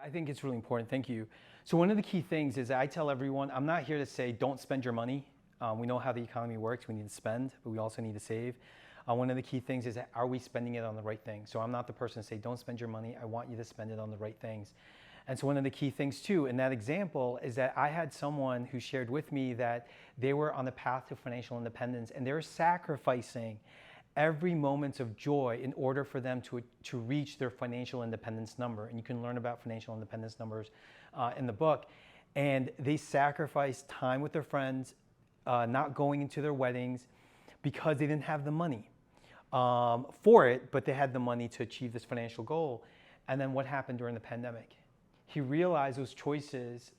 I think it's really important. Thank you. So one of the key things is I tell everyone, I'm not here to say don't spend your money. We know how the economy works. We need to spend, but we also need to save. One of the key things is, are we spending it on the right thing? So I'm not the person to say don't spend your money. I want you to spend it on the right things. And so one of the key things too in that example is that I had someone who shared with me that they were on the path to financial independence and they're sacrificing every moment of joy in order for them to reach their financial independence number. And you can learn about financial independence numbers in the book. And they sacrifice time with their friends, not going into their weddings because they didn't have the money for it, but they had the money to achieve this financial goal. And then what happened during the pandemic? He realized those choices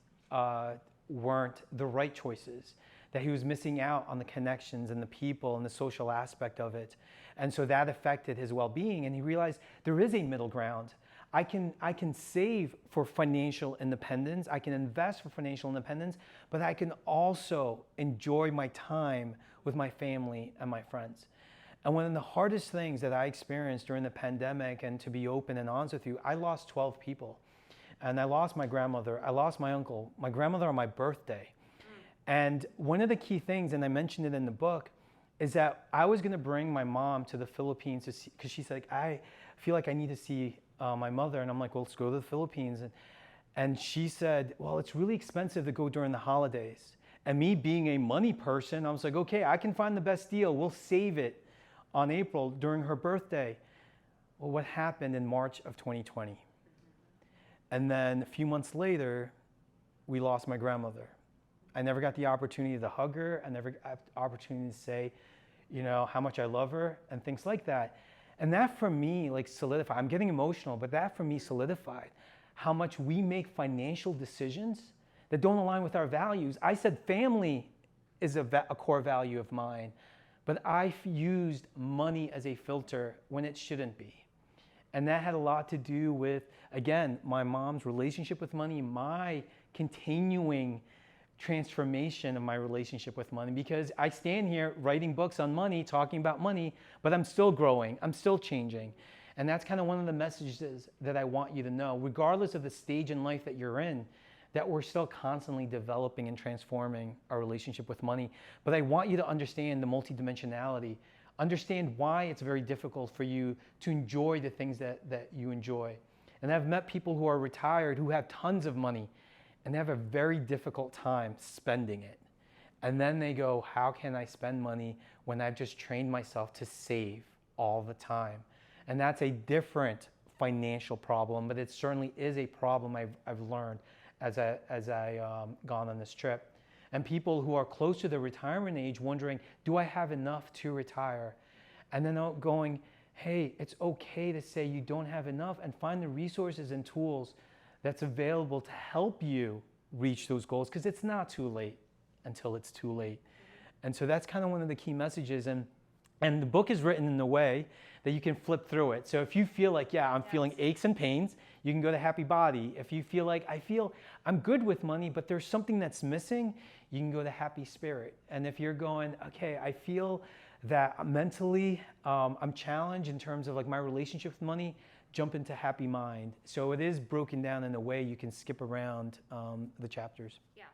weren't the right choices, that he was missing out on the connections and the people and the social aspect of it. And so that affected his well-being. And he realized there is a middle ground. I can save for financial independence. I can invest for financial independence, but I can also enjoy my time with my family and my friends. And one of the hardest things that I experienced during the pandemic, and to be open and honest with you, I lost 12 people. And I lost my grandmother, I lost my uncle, my grandmother on my birthday. And one of the key things, and I mentioned it in the book, is that I was going to bring my mom to the Philippines to see, because she's like, I feel like I need to see my mother. And I'm like, well, let's go to the Philippines. And she said, well, it's really expensive to go during the holidays. And me being a money person, I was like, okay, I can find the best deal. We'll save it on April during her birthday. Well, what happened in March of 2020? And then a few months later, we lost my grandmother. I never got the opportunity to hug her. I never got the opportunity to say, you know, how much I love her and things like that. And that for me, like solidified, I'm getting emotional, but that for me solidified how much we make financial decisions that don't align with our values. I said family is a core value of mine, but I've used money as a filter when it shouldn't be. And that had a lot to do with, again, my mom's relationship with money, my continuing transformation of my relationship with money, because I stand here writing books on money, talking about money, but I'm still growing, I'm still changing. And that's kind of one of the messages that I want you to know, regardless of the stage in life that you're in, that we're still constantly developing and transforming our relationship with money. But I want you to understand the multidimensionality. Understand why it's very difficult for you to enjoy the things that you enjoy. And I've met people who are retired who have tons of money and they have a very difficult time spending it. And then they go, how can I spend money when I've just trained myself to save all the time? And that's a different financial problem, but it certainly is a problem I've learned as I gone on this trip. And people who are close to the retirement age wondering, do I have enough to retire? And then going, hey, it's okay to say you don't have enough and find the resources and tools that's available to help you reach those goals, because it's not too late until it's too late. And so that's kind of one of the key messages. And the book is written in a way that you can flip through it. So if you feel like, yeah, I'm feeling aches and pains, you can go to Happy Body. If you feel like, I feel I'm good with money, but there's something that's missing, you can go to Happy Spirit. And if you're going, okay, I feel that mentally I'm challenged in terms of like my relationship with money, jump into Happy Mind. So it is broken down in a way you can skip around the chapters. Yeah.